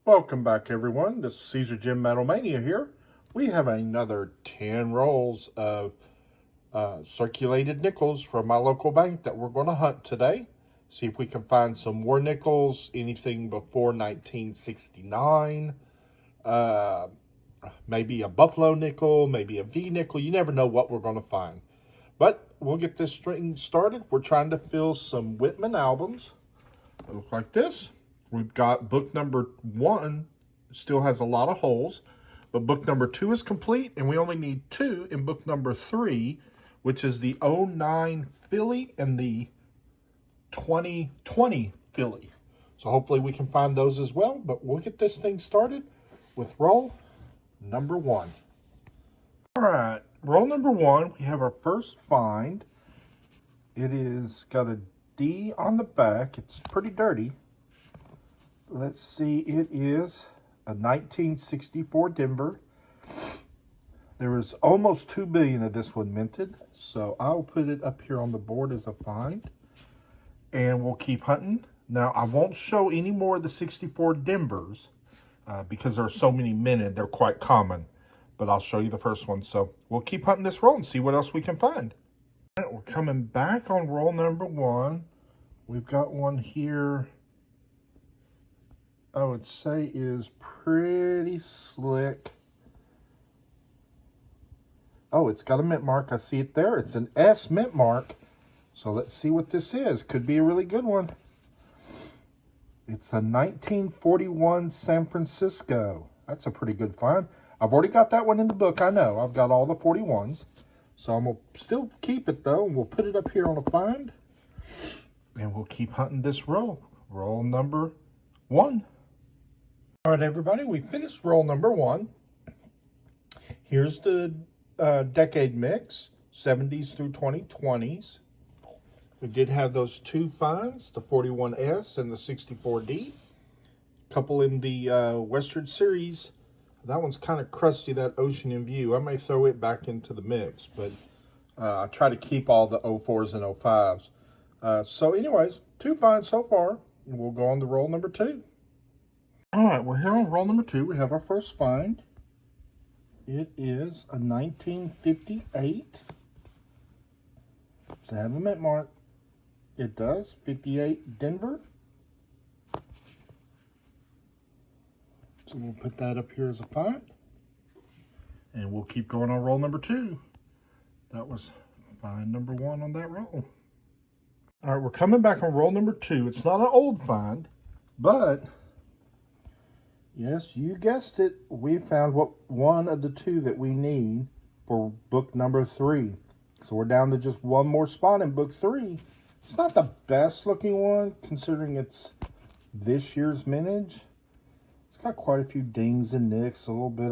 Welcome back, everyone. This is Caesar Jim Metal Mania here. We have another 10 rolls of circulated nickels from my local bank that we're going to hunt today. See if we can find some more nickels, anything before 1969. Maybe a Buffalo nickel, maybe a V nickel. You never know what we're going to find. But we'll get this string started. We're trying to fill some Whitman albums. They look like this. We've got book number 1, still has a lot of holes, but book number 2 is complete, and we only need 2 in book number 3, which is the 09 Philly and the 2020 Philly. So hopefully we can find those as well, but we'll get this thing started with roll number 1. All right, roll number 1, we have our first find. It is got a D on the back. It's pretty dirty. Let's see, it is a 1964 Denver. There was almost 2 billion of this one minted, so I'll put it up here on the board as a find. And we'll keep hunting. Now, I won't show any more of the 64 Denvers because there are so many minted. They're quite common, but I'll show you the first one. So we'll keep hunting this roll and see what else we can find. All right, we're coming back on roll number 1. We've got one here I would say is pretty slick. Oh, it's got a mint mark. I see it there. It's an S mint mark. So let's see what this is. Could be a really good one. It's a 1941 San Francisco. That's a pretty good find. I've already got that one in the book. I know. I've got all the 41s. So I'm going to still keep it, though. And we'll put it up here on a find. And we'll keep hunting this roll. Roll number 1. All right, everybody, we finished roll number 1. Here's the decade mix, 70s through 2020s. We did have those 2 finds, the 41S and the 64D. A couple in the Western Series. That one's kind of crusty, that Ocean in View. I may throw it back into the mix, but I try to keep all the 04s and 05s. So anyways, 2 finds so far. We'll go on to roll number 2. All right, we're here on roll number 2. We have our first find. It is a 1958. Does it have a mint mark? It does. 58 Denver. So we'll put that up here as a find. And we'll keep going on roll number 2. That was find number 1 on that roll. All right, we're coming back on roll number 2. It's not an old find, but yes, you guessed it. We found one of the 2 that we need for book number 3. So we're down to just one more spot in book 3. It's not the best looking one, considering it's this year's mintage. It's got quite a few dings and nicks, a little bit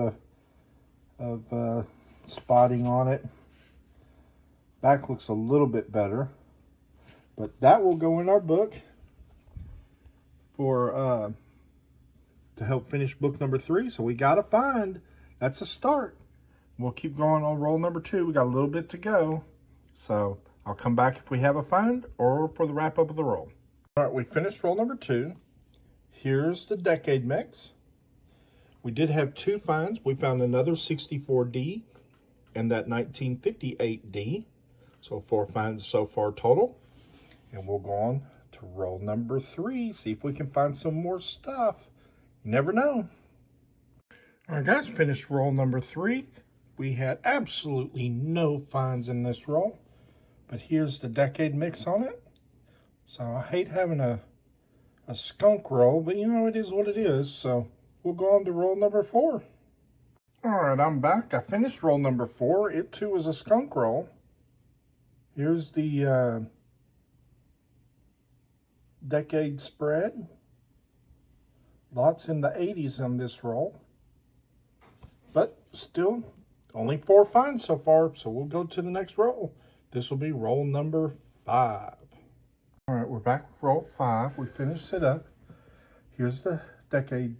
of spotting on it. Back looks a little bit better. But that will go in our book for to help finish book number 3. So we got to find. That's a start. We'll keep going on roll number 2. We got a little bit to go. So I'll come back if we have a find or for the wrap up of the roll. All right, we finished roll number 2. Here's the decade mix. We did have 2 finds. We found another 64D and that 1958D. So 4 finds so far total. And we'll go on to roll number 3. See if we can find some more stuff. You never know. All right, guys, finished roll number 3. We had absolutely no finds in this roll. But here's the decade mix on it. So I hate having a skunk roll, but you know, it is what it is. So we'll go on to roll number 4. All right, I'm back. I finished roll number 4. It too was a skunk roll. Here's the decade spread. Lots in the 80s on this roll. But still, only 4 finds so far. So we'll go to the next roll. This will be roll number 5. All right, we're back with roll 5. We finished it up. Here's the decade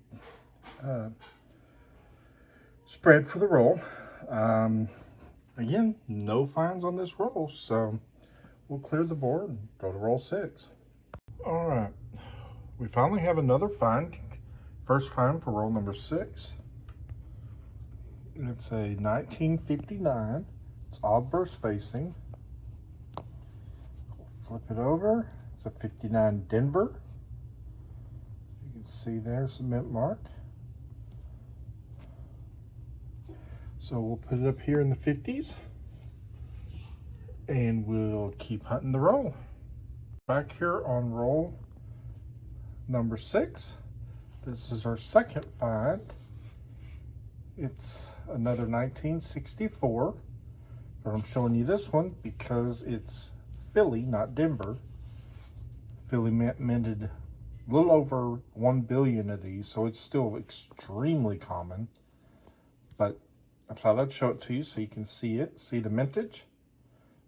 spread for the roll. Again, no finds on this roll. So we'll clear the board and go to roll 6. All right, we finally have another find. First find for roll number 6. It's a 1959. It's obverse facing. We'll flip it over. It's a 59 Denver. You can see there's the mint mark. So we'll put it up here in the 50s. And we'll keep hunting the roll. Back here on roll number 6. This is our second find. It's another 1964. But I'm showing you this one because it's Philly, not Denver. Philly minted a little over 1 billion of these, so it's still extremely common. But I thought I'd show it to you so you can see it, see the mintage.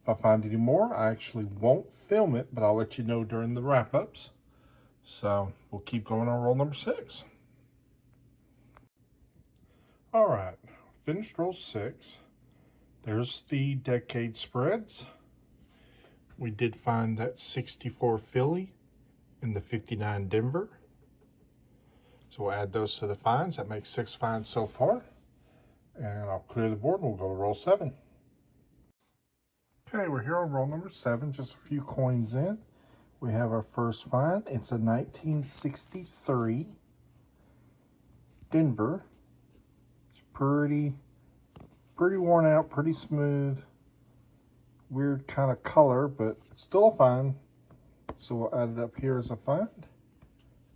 If I find any more, I actually won't film it, but I'll let you know during the wrap-ups. So we'll keep going on roll number 6. All right, finished roll 6. There's the decade spreads. We did find that 64 Philly and the 59 Denver. So we'll add those to the finds. That makes 6 finds so far. And I'll clear the board and we'll go to roll 7. Okay, we're here on roll number 7, just a few coins in. We have our first find. It's a 1963 Denver. It's pretty worn out, pretty smooth. Weird kind of color, but it's still a find. So we'll add it up here as a find.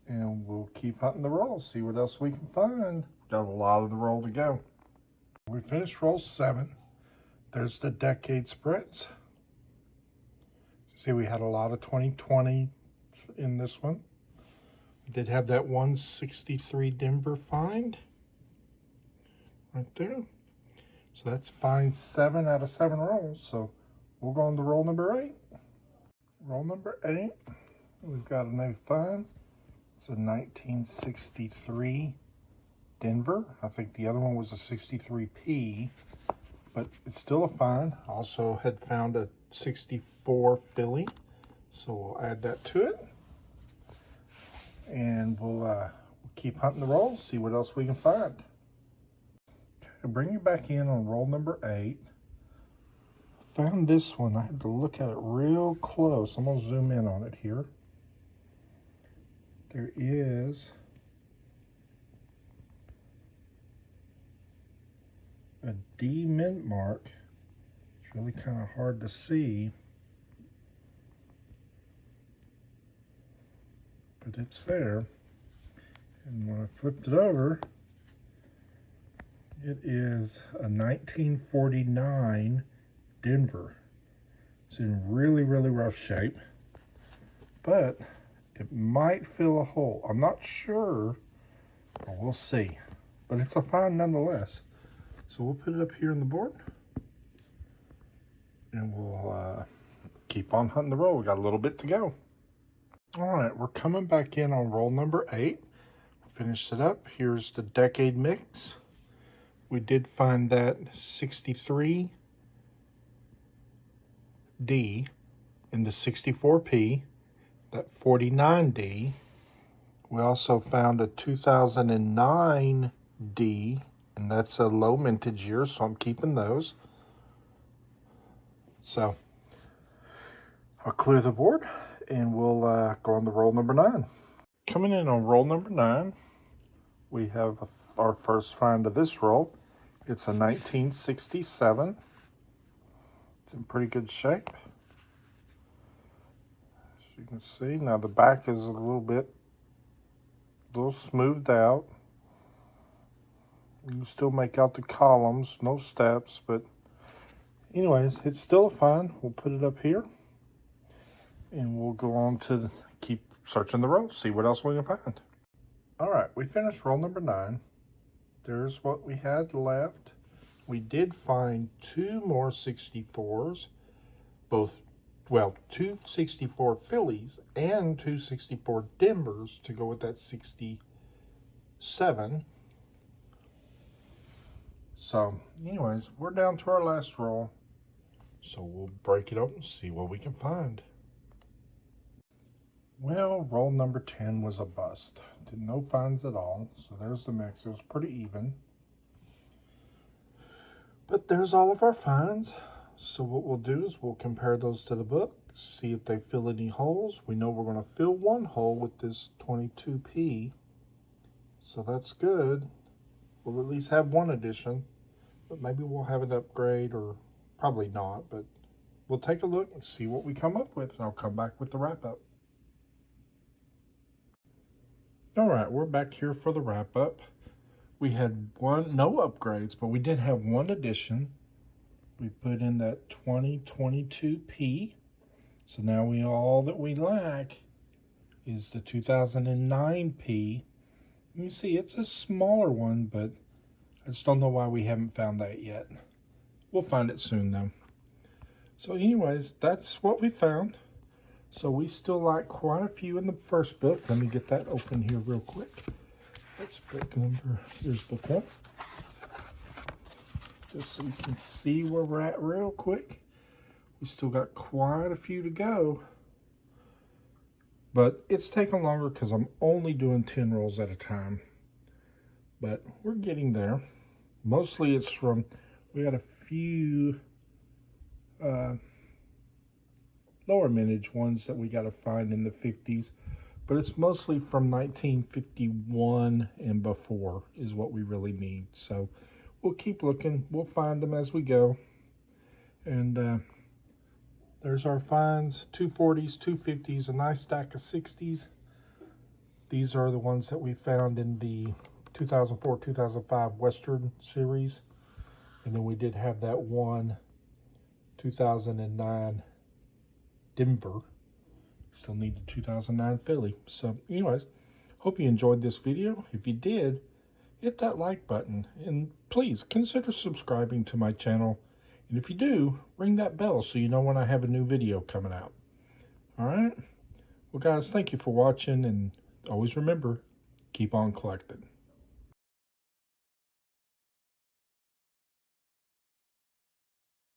And we'll keep hunting the roll, see what else we can find. Got a lot of the roll to go. We finished roll 7. There's the decade spreads. See, we had a lot of 2020 in this one. We did have that 163 Denver find right there. So that's find 7 out of 7 rolls. So we'll go on to roll number 8. Roll number 8. We've got a new find. It's a 1963 Denver. I think the other one was a 63P. But it's still a find. Also had found a 64 Philly, so we'll add that to it. And we'll keep hunting the rolls, see what else we can find. Okay, I'll bring you back in on roll number 8. Found this one. I had to look at it real close. I'm gonna zoom in on it here. There is a D mint mark. It's really kind of hard to see, but it's there. And when I flipped it over, it is a 1949 Denver. It's in really rough shape, but it might fill a hole. I'm not sure, but we'll see. But it's a find nonetheless. So we'll put it up here on the board. And we'll keep on hunting the roll. We got a little bit to go. All right, we're coming back in on roll number 8. Finished it up. Here's the decade mix. We did find that 63D in the 64P, that 49D. We also found a 2009D, and that's a low mintage year, so I'm keeping those. So I'll clear the board and we'll go on to roll number 9. Coming in on roll number 9, we have our first find of this roll. It's a 1967. It's in pretty good shape. As you can see, now the back is a little smoothed out. You can still make out the columns, no steps, but anyways, it's still a find. We'll put it up here and we'll go on to keep searching the roll, see what else we can find. All right, we finished roll number 9. There's what we had left. We did find 2 more 64s, two 64 Phillies and 2 64 Denvers to go with that 67. So anyways, we're down to our last roll. So we'll break it open and see what we can find. Well, roll number 10 was a bust. Did no finds at all. So there's the mix. It was pretty even. But there's all of our finds. So what we'll do is we'll compare those to the book, see if they fill any holes. We know we're going to fill one hole with this 22p. So that's good. We'll at least have one edition. But maybe we'll have an upgrade, or probably not. But we'll take a look and see what we come up with. And I'll come back with the wrap-up. All right, we're back here for the wrap-up. We had no upgrades, but we did have one addition. We put in that 2022p. So now all that we lack is the 2009p. You see, it's a smaller one, but I just don't know why we haven't found that yet. We'll find it soon, though. So anyways, that's what we found. So we still like quite a few in the first book. Let me get that open here real quick. That's book number, here's book 1. Just so you can see where we're at real quick. We still got quite a few to go. But it's taking longer because I'm only doing 10 rolls at a time. But we're getting there. Mostly it's from, we got a few lower mintage ones that we got to find in the 50s, but it's mostly from 1951 and before is what we really need. So we'll keep looking. We'll find them as we go. And there's our finds: 240s, 250s, a nice stack of 60s. These are the ones that we found in the 2004-2005 Western series. And then we did have that one 2009 Denver. Still need the 2009 Philly. So anyways, hope you enjoyed this video. If you did, hit that like button, and please consider subscribing to my channel. And if you do, ring that bell so you know when I have a new video coming out. All right? Well, guys, thank you for watching, and always remember, keep on collecting.